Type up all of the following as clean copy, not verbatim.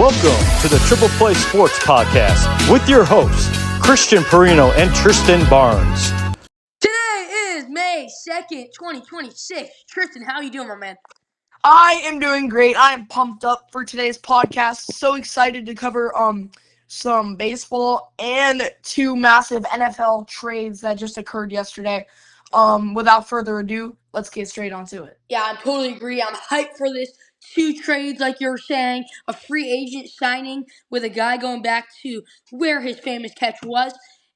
Welcome to the Triple Play Sports Podcast with your hosts, Christian Perino and Tristan Barnes. Today is May 2nd, 2026. Tristan, how you doing, my man? I am doing great. I am pumped up for today's podcast. So excited to cover some baseball and two massive NFL trades that just occurred yesterday. Without further ado, let's get straight onto it. Yeah, I totally agree. I'm hyped for this. Two trades, like you were saying, a free agent signing with a guy going back to where his famous catch was,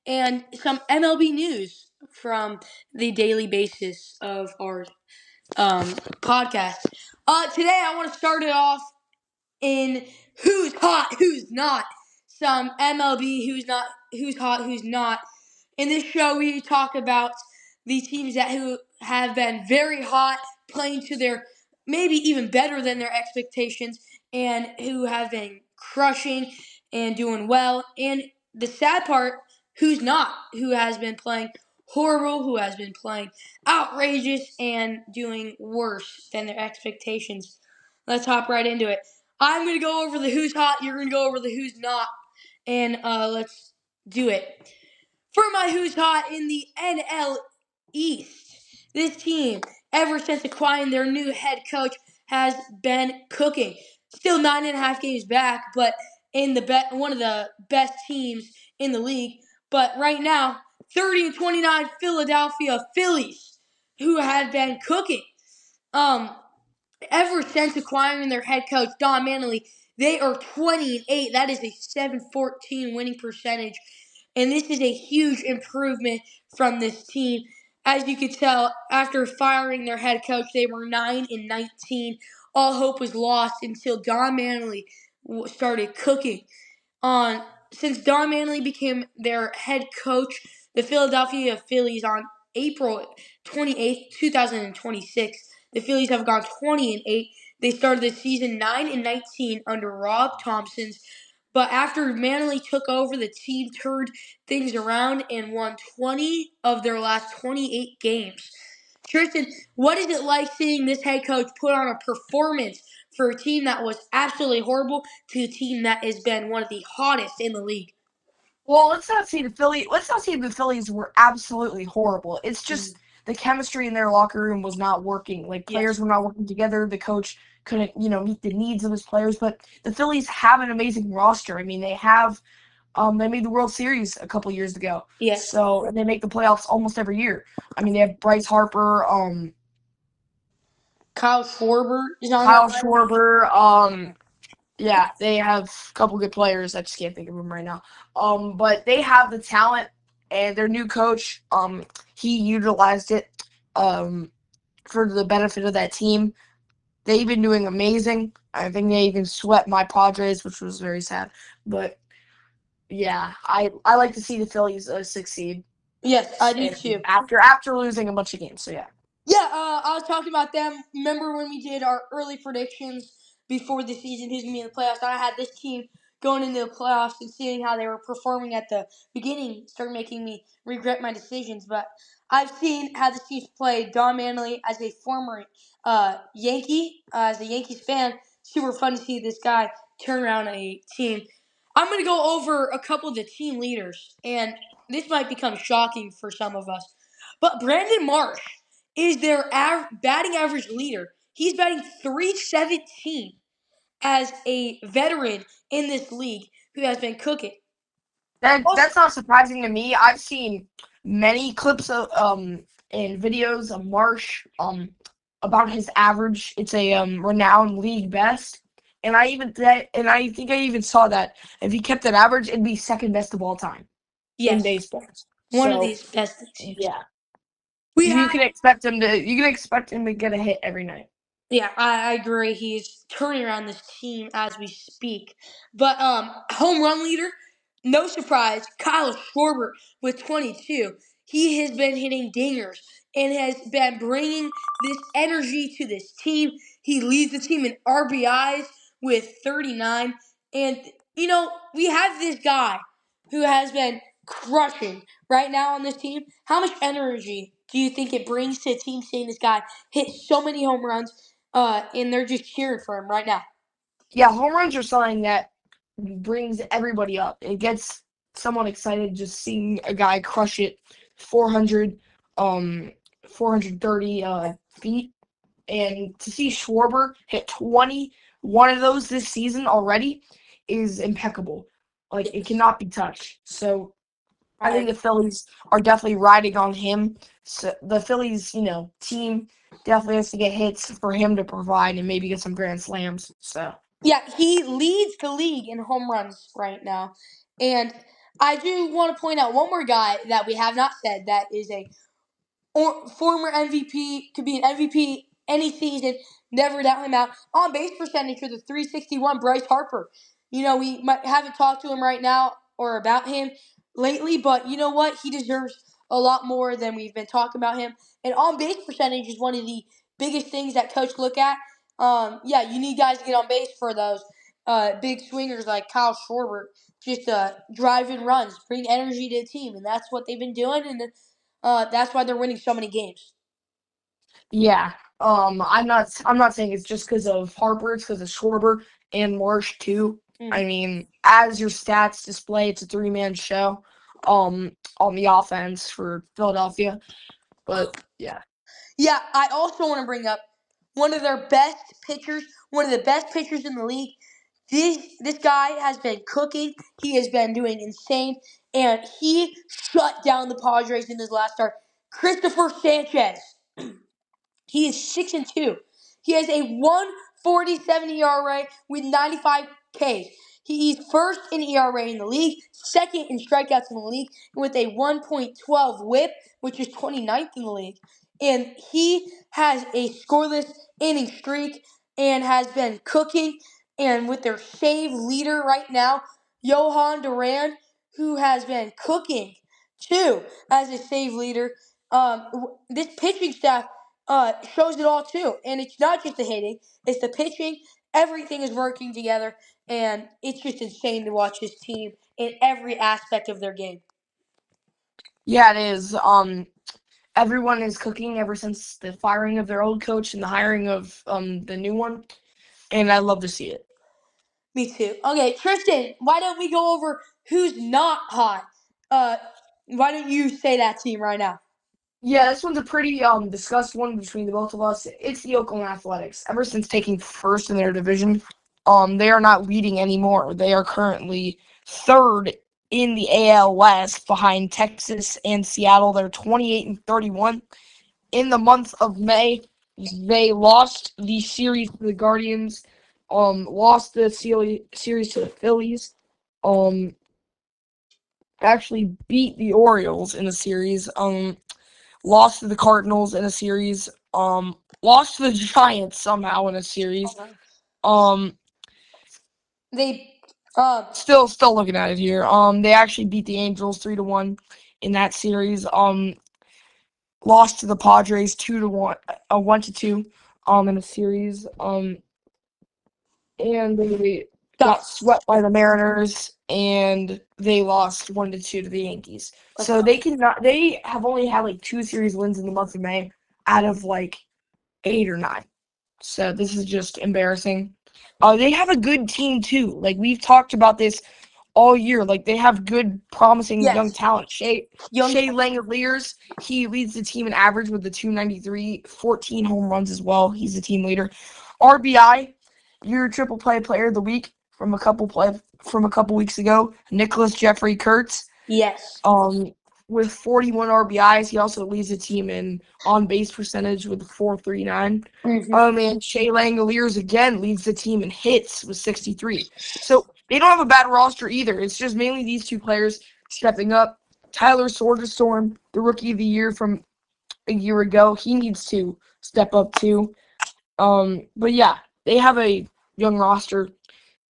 and some MLB news from the daily basis of our podcast. Today I want to start it off in who's hot, who's not. Some MLB who's hot, who's not. In this show, we talk about the teams who have been very hot, playing to their maybe even better than their expectations, and who have been crushing and doing well. And the sad part, who's not, who has been playing horrible, who has been playing outrageous and doing worse than their expectations. Let's hop right into it. I'm going to go over the who's hot, you're going to go over the who's not, and let's do it. For my who's hot in the NL East, this team, ever since acquiring their new head coach, has been cooking. Still 9.5 games back, but in one of the best teams in the league. But right now, 30-29 Philadelphia Phillies, who have been cooking. Ever since acquiring their head coach, Don Mattingly, they are 20-8. That is a 714 winning percentage. And this is a huge improvement from this team. As you could tell, after firing their head coach, they were 9-19. All hope was lost until Don Mattingly started cooking. Since Don Mattingly became their head coach, the Philadelphia Phillies on April 28th, 2026, the Phillies have gone 20-8. They started the season 9-19 under Rob Thompson's. But after Mattingly took over, the team turned things around and won 20 of their last 28 games. Tristan, what is it like seeing this head coach put on a performance for a team that was absolutely horrible to a team that has been one of the hottest in the league? Well, let's not say the Phillies were absolutely horrible. It's just the chemistry in their locker room was not working. Like, players were not working together. The coach couldn't, meet the needs of his players. But the Phillies have an amazing roster. I mean, they made the World Series a couple years ago. Yes. So, and they make the playoffs almost every year. I mean, they have Bryce Harper, Kyle Schwarber is on Kyle that Schwarber, yeah, they have a couple good players. I just can't think of them right now. But they have the talent, and their new coach, he utilized it, for the benefit of that team. They've been doing amazing. I think they even swept my Padres, which was very sad. But yeah, I like to see the Phillies succeed. Yes, I do too. After losing a bunch of games. So yeah. Yeah, I was talking about them. Remember when we did our early predictions before the season, who's going to be in the playoffs? I had this team going into the playoffs and seeing how they were performing at the beginning started making me regret my decisions. But I've seen how the Chiefs play. Don Mattingly, as a former Yankee, as a Yankees fan, super fun to see this guy turn around a team. I'm going to go over a couple of the team leaders, and this might become shocking for some of us. But Brandon Marsh is their batting average leader. He's batting .317 as a veteran in this league who has been cooking. That's not surprising to me. I've seen many clips of and videos of Marsh about his average. It's a renowned league best, and I think I even saw that if he kept that average, it'd be second best of all time in baseball. One of these best teams. Yeah. You can expect him to get a hit every night. Yeah, I agree. He's turning around this team as we speak. But home run leader, no surprise, Kyle Schwarber with 22. He has been hitting dingers and has been bringing this energy to this team. He leads the team in RBIs with 39. And, we have this guy who has been crushing right now on this team. How much energy do you think it brings to a team seeing this guy hit so many home runs? And they're just cheering for him right now. Yeah, home runs are something that brings everybody up. It gets someone excited just seeing a guy crush it 400, 430 feet. And to see Schwarber hit 21 of those this season already is impeccable. Like, it cannot be touched. So I think the Phillies are definitely riding on him. So the Phillies, team definitely has to get hits for him to provide and maybe get some grand slams. So Yeah, he leads the league in home runs right now. And I do want to point out one more guy that we have not said that is a former MVP, could be an MVP any season, never doubt him out. On base percentage for the 361, Bryce Harper. We haven't talked to him right now or about him lately, but you know what? He deserves a lot more than we've been talking about him. And on base percentage is one of the biggest things that coach look at. Yeah, you need guys to get on base for those big swingers like Kyle Schwarber, just drive in runs, bring energy to the team, and that's what they've been doing. And that's why they're winning so many games. yeah, I'm not saying it's just because of Harper. It's because of Schwarber and Marsh too. I mean, as your stats display, it's a three-man show. On the offense for Philadelphia, but yeah. Yeah, I also want to bring up one of their best pitchers, one of the best pitchers in the league. This guy has been cooking. He has been doing insane, and he shut down the Padres in his last start. Christopher Sanchez. He is 6-2. He has a 1.47 ERA with 95 Ks. He's first in ERA in the league, second in strikeouts in the league, and with a 1.12 WHIP, which is 29th in the league. And he has a scoreless inning streak and has been cooking. And with their save leader right now, Johan Duran, who has been cooking too as a save leader. This pitching staff shows it all too. And it's not just the hitting; it's the pitching. Everything is working together, and it's just insane to watch this team in every aspect of their game. Yeah, it is. Everyone is cooking ever since the firing of their old coach and the hiring of the new one, and I love to see it. Me too. Okay, Tristan, why don't we go over who's not hot? Uh, why don't you say that team right now? Yeah, this one's a pretty discussed one between the both of us. It's the Oakland Athletics. Ever since taking first in their division, they are not leading anymore. They are currently third in the AL West behind Texas and Seattle. They're 28-31. In the month of May, they lost the series to the Guardians, lost the series to the Phillies, um, actually beat the Orioles in a series, lost to the Cardinals in a series, lost to the Giants somehow in a series. Um, They still looking at it here. They actually beat the Angels 3-1 in that series. Lost to the Padres 2-1, 1-2, in a series. And they got swept by the Mariners, and they lost 1-2 to the Yankees. So they have only had like 2 series wins in the month of May out of like 8 or 9. So this is just embarrassing. They have a good team too. Like, we've talked about this all year. Like, they have good, promising young talent. Shea Langeliers, he leads the team in average with the 293, 14 home runs as well. He's the team leader. RBI, your triple play player of the week from a couple weeks ago, Nicholas Jeffrey Kurtz. Yes. With 41 RBIs, he also leads the team in on base percentage with 439. And Shea Langeliers again leads the team in hits with 63. So they don't have a bad roster either. It's just mainly these two players stepping up. Tyler Soderstrom, the rookie of the year from a year ago, he needs to step up too. But yeah, they have a young roster,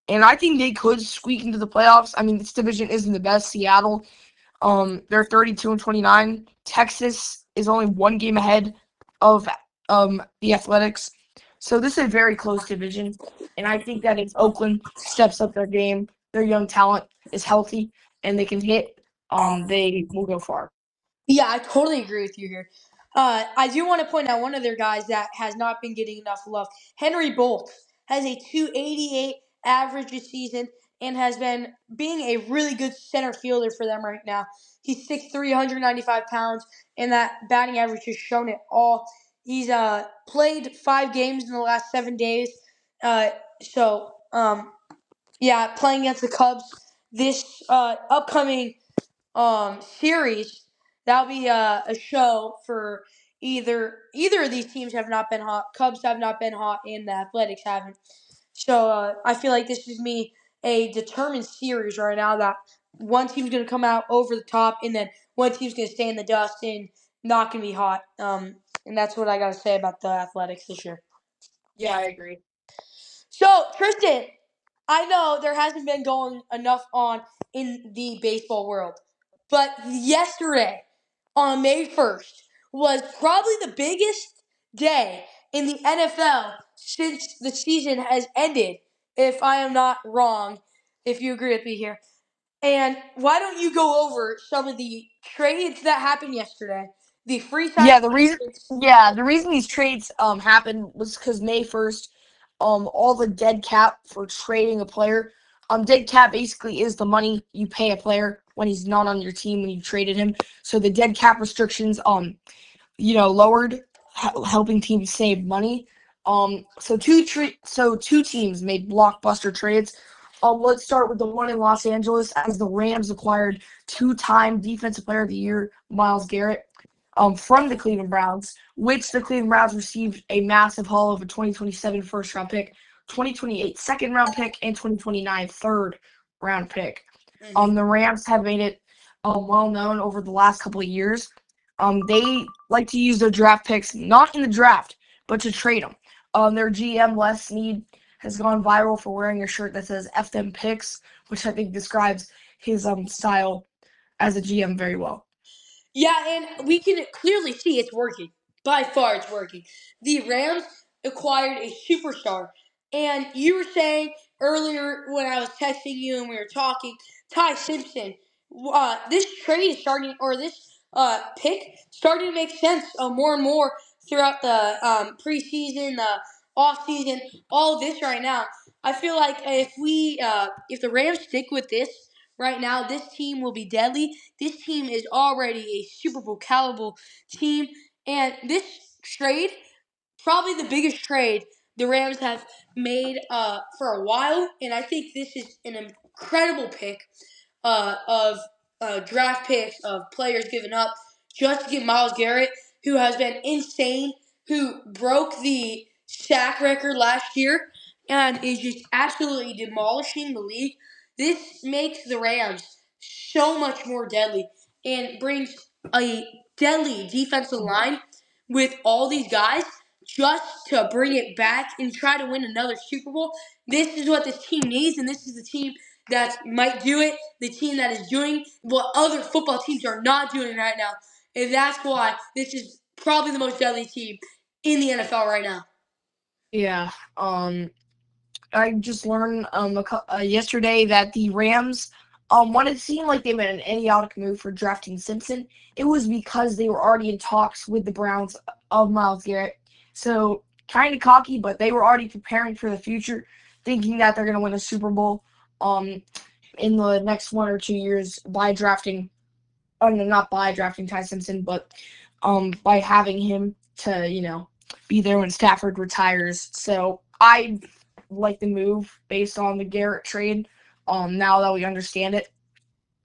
and I think they could squeak into the playoffs. I mean, this division isn't the best. Seattle, they're 32-29. Texas is only 1 game ahead of the Athletics. So this is a very close division, and I think that if Oakland steps up their game, their young talent is healthy, and they can hit, they will go far. Yeah, I totally agree with you here. I do want to point out one of their guys that has not been getting enough love. Henry Bolt has a 288 average this season and has been being a really good center fielder for them right now. He's 6'3", 195 pounds, and that batting average has shown it all. He's played 5 games in the last 7 days. So, yeah, playing against the Cubs this upcoming series. That'll be a show for either of these teams have not been hot. Cubs have not been hot, and the Athletics haven't. So I feel like this is me a determined series right now that one team's going to come out over the top, and then one team's going to stay in the dust and not going to be hot. And that's what I got to say about the Athletics this year. Yeah, I agree. So Tristan, I know there hasn't been going enough on in the baseball world, but yesterday on May 1st was probably the biggest day in the NFL since the season has ended, if I am not wrong, if you agree with me here. And why don't you go over some of the trades that happened yesterday? The free sign. Yeah, the reason these trades happened was because May 1st, all the dead cap for trading a player. Dead cap basically is the money you pay a player when he's not on your team when you traded him. So the dead cap restrictions lowered, helping teams save money. So two teams made blockbuster trades. Let's start with the one in Los Angeles as the Rams acquired 2-time Defensive Player of the Year Myles Garrett from the Cleveland Browns, which the Cleveland Browns received a massive haul of a 2027 first-round pick, 2028 second-round pick, and 2029 third-round pick. The Rams have made it well known over the last couple of years. They like to use their draft picks not in the draft, but to trade them. Their GM Les Snead has gone viral for wearing a shirt that says "F them picks," which I think describes his style as a GM very well. Yeah, and we can clearly see it's working. By far, it's working. The Rams acquired a superstar. And you were saying earlier when I was texting you and we were talking, Ty Simpson. This trade is starting, or this pick starting to make sense more and more throughout the preseason, the offseason, all of this right now. I feel like if the Rams stick with this right now, this team will be deadly. This team is already a Super Bowl caliber team, and this trade, probably the biggest trade the Rams have made for a while, and I think this is an incredible pick of draft picks of players given up just to get Myles Garrett, who has been insane, who broke the sack record last year and is just absolutely demolishing the league. This makes the Rams so much more deadly and brings a deadly defensive line with all these guys just to bring it back and try to win another Super Bowl. This is what this team needs, and this is the team that might do it, the team that is doing what other football teams are not doing right now. And that's why this is probably the most deadly team in the NFL right now. Yeah. I just learned yesterday that the Rams, when it seemed like they made an idiotic move for drafting Simpson, it was because they were already in talks with the Browns of Myles Garrett. So kind of cocky, but they were already preparing for the future, thinking that they're going to win a Super Bowl in the next 1 or 2 years by drafting, not by drafting Ty Simpson, but by having him to be there when Stafford retires. So I like the move based on the Garrett trade. Now that we understand it,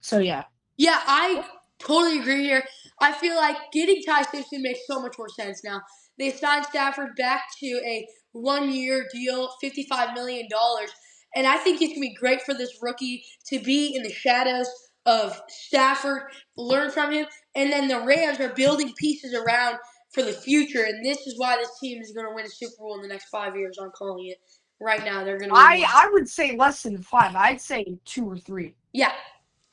so yeah. Yeah, I totally agree here. I feel like getting Ty Simpson makes so much more sense now. They signed Stafford back to a 1-year deal, $55 million. And I think it's going to be great for this rookie to be in the shadows of Stafford, learn from him. And then the Rams are building pieces around for the future. And this is why this team is going to win a Super Bowl in the next 5 years. I'm calling it right now. They're going to win. I would say less than 5. I'd say 2 or 3. Yeah.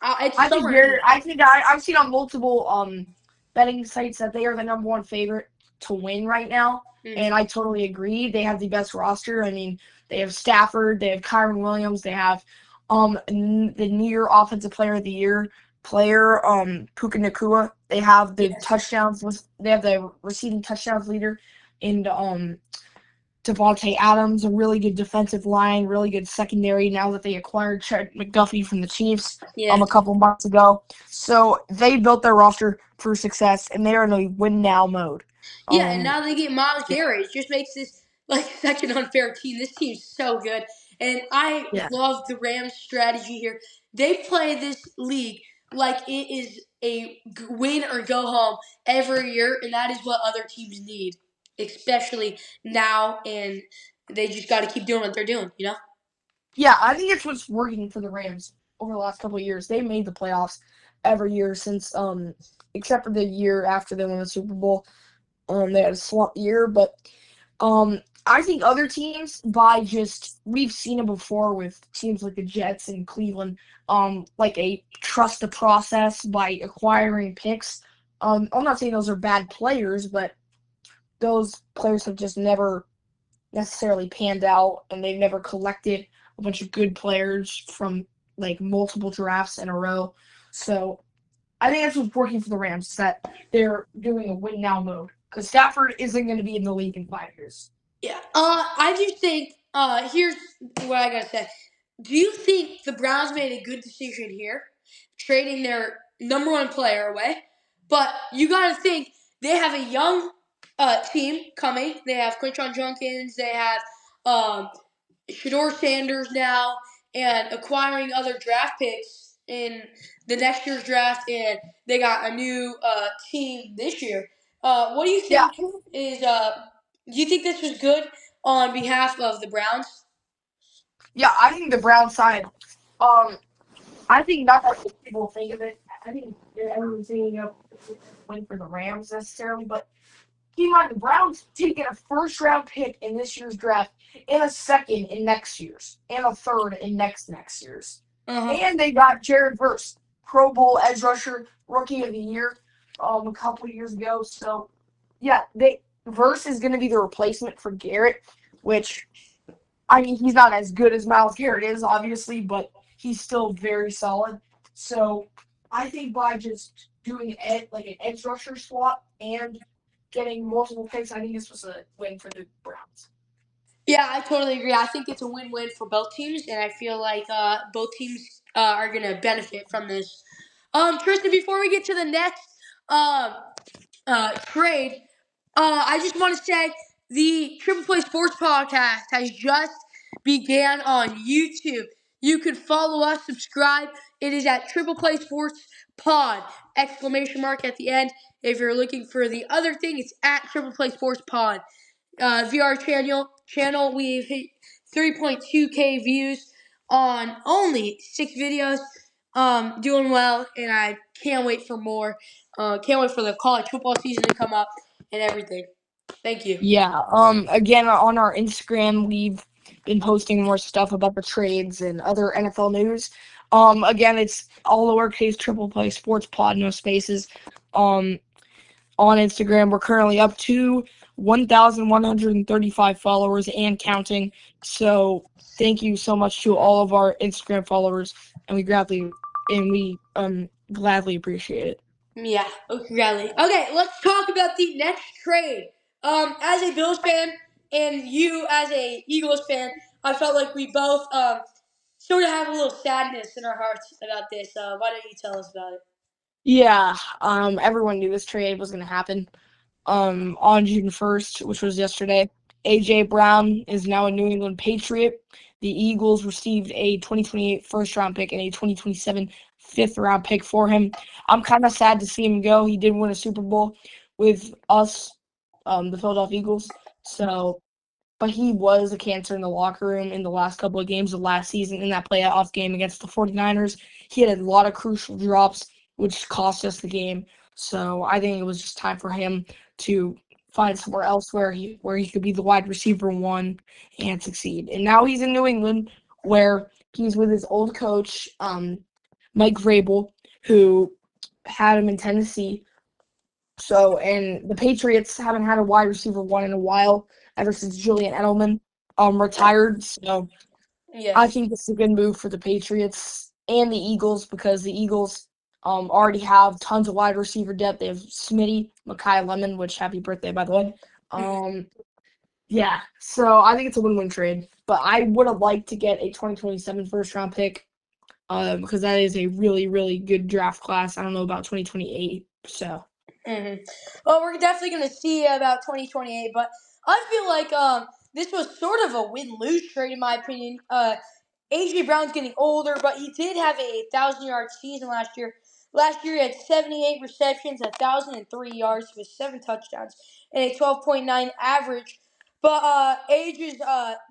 I've seen on multiple betting sites that they are the number 1 favorite to win right now, and I totally agree. They have the best roster. I mean, they have Stafford, they have Kyren Williams, they have the near offensive player of the year player Puka Nacua. They have the touchdowns. They have the receiving touchdowns leader in Devontae Adams, a really good defensive line, really good secondary now that they acquired Chet McDuffie from the Chiefs Yeah. a couple months ago. So they built their roster for success, and they're in a win-now mode. Yeah, and now they get Miles yeah. Garrett. It just makes this like such an unfair team. This team's so good, and I Yeah. love the Rams' strategy here. They play this league like it is a win or go home every year, and that is what other teams need, especially now. And they just got to keep doing what they're doing. Yeah, I think it's what's working for the Rams over the last couple of years. They made the playoffs every year since, except for the year after they won the Super Bowl. They had a slump year, but I think other teams we've seen it before with teams like the Jets and Cleveland, like a trust the process by acquiring picks. I'm not saying those are bad players, but those players have just never necessarily panned out, and they've never collected a bunch of good players from like multiple drafts in a row. So I think that's what's working for the Rams, is that they're doing a win now mode, because Stafford isn't going to be in the league in 5 years. Yeah. I do think. Here's what I gotta say. Do you think the Browns made a good decision here, trading their number one player away? But you gotta think they have a young team coming. They have Quinton Junkins. They have Shador Sanders now, and acquiring other draft picks in the next year's draft, and they got a new team this year. What do you think is? Do you think this was good on behalf of the Browns? Yeah, I think the Browns side. I think not that people think of it. I think everyone's thinking of win for the Rams necessarily, but keep in mind the Browns taking a first round pick in this year's draft, and a second in next year's, and a third in next year's. And they got Jared Verse, Pro Bowl edge rusher, rookie of the year, a couple years ago. So yeah, Verse is going to be the replacement for Garrett, which, I mean, he's not as good as Myles Garrett is, obviously, but he's still very solid. So I think by just doing like an edge rusher swap and getting multiple picks, I think this was a win for the Browns. Yeah, I totally agree. I think it's a win-win for both teams, and I feel like both teams are going to benefit from this. Tristan, before we get to the next trade, I just want to say the Triple Play Sports Podcast has just began on YouTube. You could follow us, subscribe. It is at Triple Play Sports Pod, exclamation mark at the end. If you're looking for the other thing, it's at Triple Play Sports Pod. VR channel, we've hit 3.2K views on only 6 videos. Doing well, and I can't wait for more. Can't wait for the college football season to come up and everything. Thank you. Yeah. Again, on our Instagram, we've been posting more stuff about the trades and other NFL news. Again, it's all lowercase Triple Play Sports Pod, no spaces. On Instagram, we're currently up to 1,135 followers and counting. So thank you so much to all of our Instagram followers, and we gladly appreciate it. Yeah, gladly. Okay, let's talk about the next trade. As a Bills fan and you as a Eagles fan, I felt like we both sort of have a little sadness in our hearts about this. Why don't you tell us about it? Yeah, everyone knew this trade was going to happen. On June 1st, which was yesterday, A.J. Brown is now a New England Patriot. The Eagles received a 2028 first-round pick and a 2027 fifth-round pick for him. I'm kind of sad to see him go. He did win a Super Bowl with us, the Philadelphia Eagles. But he was a cancer in the locker room in the last couple of games of last season. In that playoff game against the 49ers, he had a lot of crucial drops, which cost us the game. So I think it was just time for him to find somewhere else where he could be the wide receiver one and succeed. And now he's in New England, where he's with his old coach, Mike Vrabel, who had him in Tennessee. So, and the Patriots haven't had a wide receiver one in a while, ever since Julian Edelman retired. So Yeah. I think this is a good move for the Patriots and the Eagles, because the Eagles already have tons of wide receiver depth. They have Smitty, Mekhi Lemon, which happy birthday, by the way. Yeah, so I think it's a win-win trade. But I would have liked to get a 2027 first-round pick because that is a really, really good draft class. I don't know about 2028, so. Well, we're definitely going to see about 2028, but I feel like this was sort of a win-lose trade in my opinion. AJ Brown's getting older, but he did have a 1,000-yard season last year. Last year he had 78 receptions, 1,003 yards with 7 touchdowns, and a 12.9 average. But age is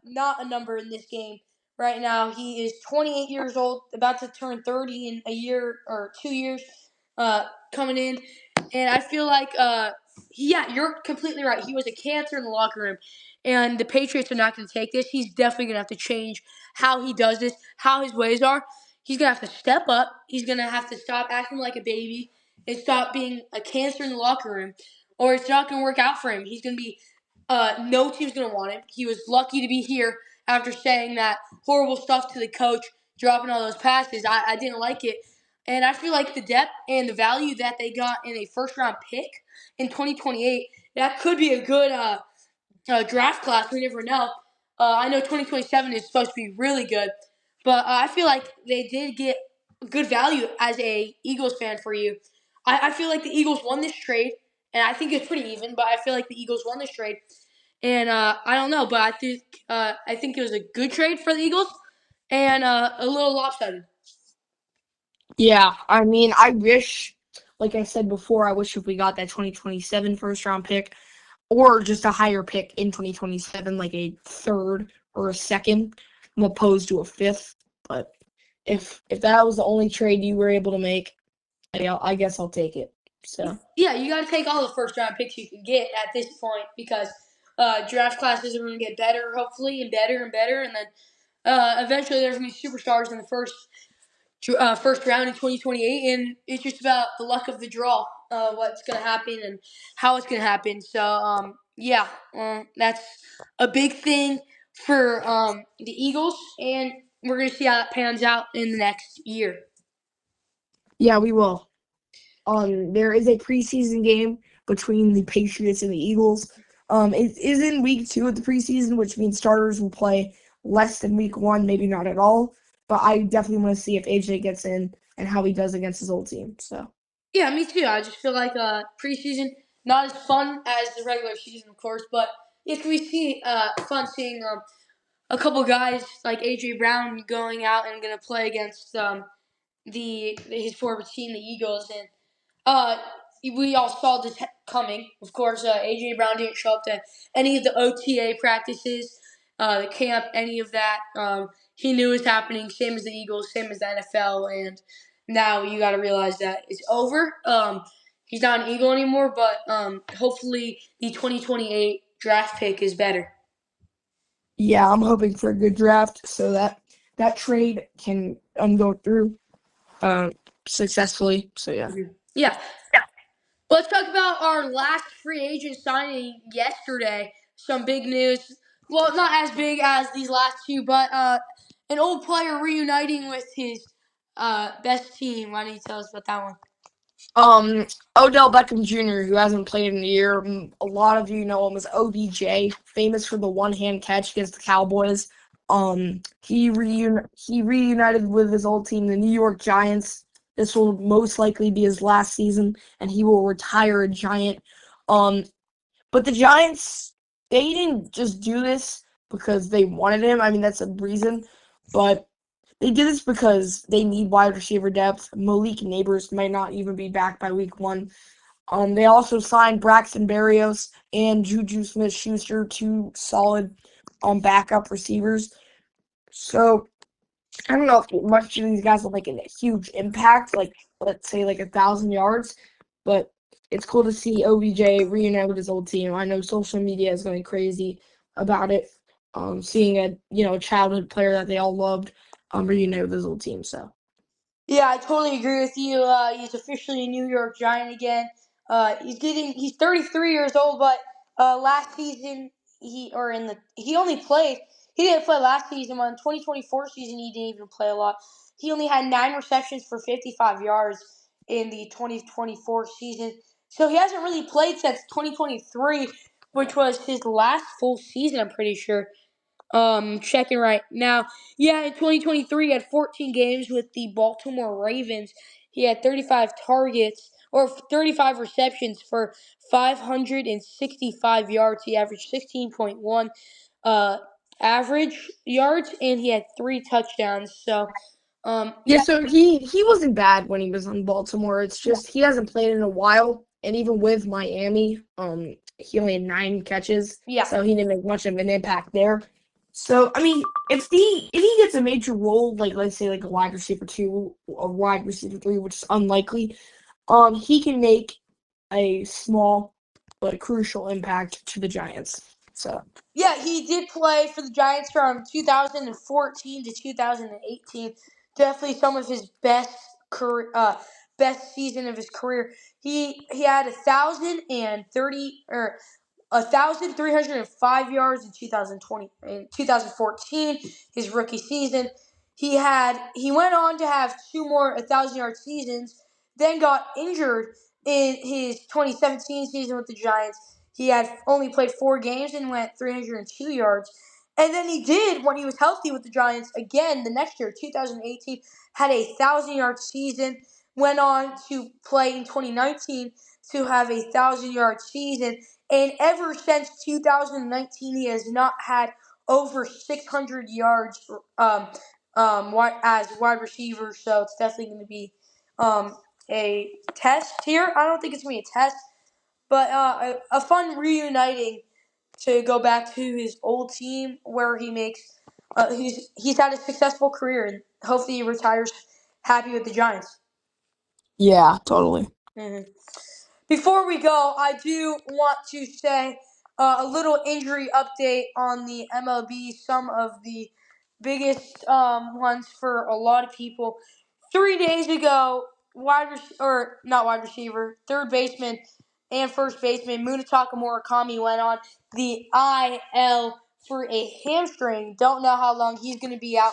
not a number in this game right now. He is 28 years old, about to turn 30 in a year or 2 years coming in. And I feel like, yeah, you're completely right. He was a cancer in the locker room, and the Patriots are not going to take this. He's definitely going to have to change how he does this, how his ways are. He's going to have to step up. He's going to have to stop acting like a baby and stop being a cancer in the locker room, or it's not going to work out for him. He's going to be, no team's going to want him. He was lucky to be here after saying that horrible stuff to the coach, dropping all those passes. I didn't like it. And I feel like the depth and the value that they got in a first round pick in 2028, that could be a good draft class. We never know. I know 2027 is supposed to be really good, but I feel like they did get good value as a Eagles fan for you. I feel like the Eagles won this trade, and I think it's pretty even, but I feel like the Eagles won this trade. And I don't know, but I think it was a good trade for the Eagles and a little lopsided. Yeah, I mean, I wish, like I said before, I wish if we got that 2027 first-round pick or just a higher pick in 2027, like a third or a second, opposed to a fifth. But if that was the only trade you were able to make, I guess I'll take it. So. Yeah, you got to take all the first round picks you can get at this point because draft classes are going to get better, hopefully, and better and better, and then eventually there's going to be superstars in the first round in 2028, and it's just about the luck of the draw, what's going to happen and how it's going to happen. So yeah, that's a big thing for the Eagles, and we're going to see how that pans out in the next year. Yeah, we will. There is a preseason game between the Patriots and the Eagles. It is in week 2 of the preseason, which means starters will play less than week 1, maybe not at all. But I definitely want to see if AJ gets in and how he does against his old team. So. Yeah, me too. I just feel like preseason not as fun as the regular season, of course, but it's we see fun seeing a couple guys like AJ Brown going out and going to play against his former team, the Eagles, and we all saw this coming. Of course, AJ Brown didn't show up to any of the OTA practices, the camp, any of that. He knew it was happening, same as the Eagles, same as the NFL, and now you got to realize that it's over. He's not an Eagle anymore, but hopefully the 2028 draft pick is better. Yeah, I'm hoping for a good draft so that trade can go through successfully. So yeah. Yeah. Let's talk about our last free agent signing yesterday. Some big news. Well, not as big as these last two, but an old player reuniting with his best team. Why don't you tell us about that one? Odell Beckham Jr., who hasn't played in a year. A lot of you know him as OBJ, famous for the one-hand catch against the Cowboys. He reunited with his old team, the New York Giants. This will most likely be his last season, and he will retire a Giant. But the Giants, they didn't just do this because they wanted him. I mean, that's a reason, but they did this because they need wide receiver depth. Malik Neighbors might not even be back by week 1. They also signed Braxton Berrios and Juju Smith-Schuster, 2 solid backup receivers. So I don't know if much of these guys will make a huge impact, like let's say like 1,000 yards, but it's cool to see OBJ reunite with his old team. I know social media is going crazy about it. Seeing a childhood player that they all loved reunite with his old team. So. Yeah, I totally agree with you. He's officially a New York Giant again. He's 33 years old, but last season he only played. He didn't play last season. But in 2024 season, he didn't even play a lot. He only had 9 receptions for 55 yards in the 2024 season. So he hasn't really played since 2023. which was his last full season, I'm pretty sure. Checking right now. Yeah, in 2023, he had 14 games with the Baltimore Ravens. He had 35 targets or 35 receptions for 565 yards. He averaged 16.1 uh, average yards, and he had 3 touchdowns. So, Yeah, so he wasn't bad when he was on Baltimore. It's just he hasn't played in a while, and even with Miami, he only had 9 catches, yeah. so he didn't make much of an impact there. So I mean, if he gets a major role, like let's say like a wide receiver 2, a wide receiver 3, which is unlikely, he can make a small but crucial impact to the Giants. So Yeah, he did play for the Giants from 2014 to 2018. Definitely some of his best career, best season of his career. He had 1,030 or 1,305 yards in 2020 in 2014, his rookie season. He went on to have 2 more 1,000-yard seasons, then got injured in his 2017 season with the Giants. He had only played 4 games and went 302 yards. And then he did, when he was healthy with the Giants, again the next year, 2018, had a 1,000-yard season. Went on to play in 2019 to have a 1,000-yard season. And ever since 2019, he has not had over 600 yards as wide receiver. So it's definitely going to be a test here. I don't think it's going to be a test, but a fun reuniting to go back to his old team where he makes he's had a successful career, and hopefully he retires happy with the Giants. yeah, totally. Mm-hmm. Before we go, I do want to say a little injury update on the MLB. Some of the biggest ones for a lot of people. 3 days ago, not wide receiver, third baseman and first baseman Munetaka Murakami went on the IL for a hamstring. Don't know how long he's going to be out,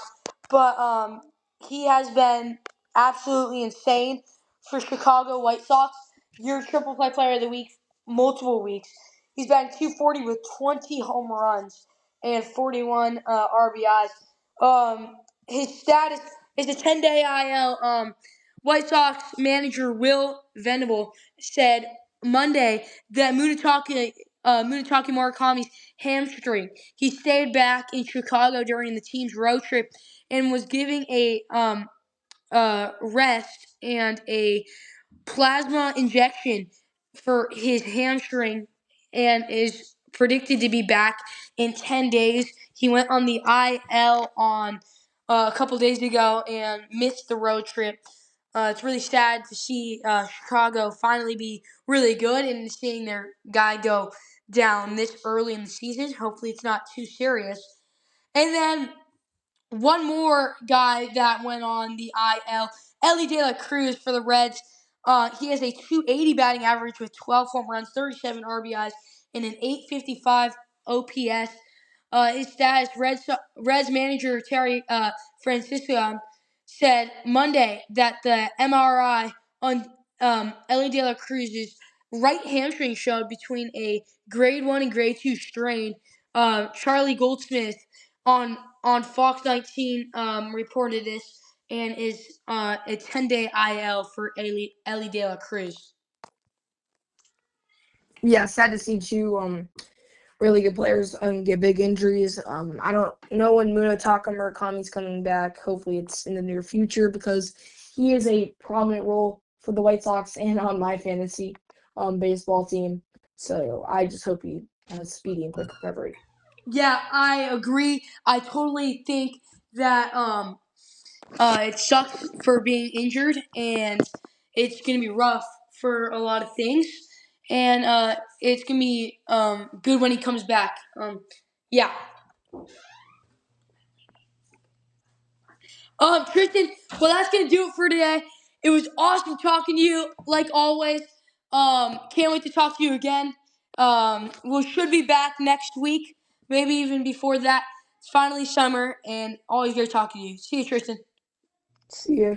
but he has been absolutely insane for Chicago White Sox. Your triple play player of the week, multiple weeks. He's batting 240 with 20 home runs and 41 RBIs. His status is a 10-day IL. White Sox manager Will Venable said Monday that Munetaka Murakami's hamstring. He stayed back in Chicago during the team's road trip and was giving a rest and a plasma injection for his hamstring and is predicted to be back in 10 days. He went on the IL on a couple days ago and missed the road trip. It's really sad to see Chicago finally be really good and seeing their guy go down this early in the season. Hopefully, it's not too serious. And then one more guy that went on the IL, Elly De La Cruz for the Reds. He has a 280 batting average with 12 home runs, 37 RBIs, and an 855 OPS. His status, Reds manager Terry Francisco said Monday that the MRI on Elly De La Cruz's right hamstring showed between a grade 1 and grade 2 strain. Charlie Goldsmith on Fox 19 reported this and is a 10-day IL for Elly De La Cruz. Yeah, sad to see 2 really good players get big injuries. I don't know when Munetaka Murakami's coming back. Hopefully it's in the near future because he is a prominent role for the White Sox and on my fantasy baseball team. So I just hope he has a speedy and quick recovery. Yeah, I agree. I totally think that it sucks for being injured, and it's going to be rough for a lot of things. And it's going to be good when he comes back. Yeah. Tristan, well, that's going to do it for today. It was awesome talking to you, like always. Can't wait to talk to you again. We should be back next week, maybe even before that. It's finally summer, and always great talking to you. See you, Tristan. See ya.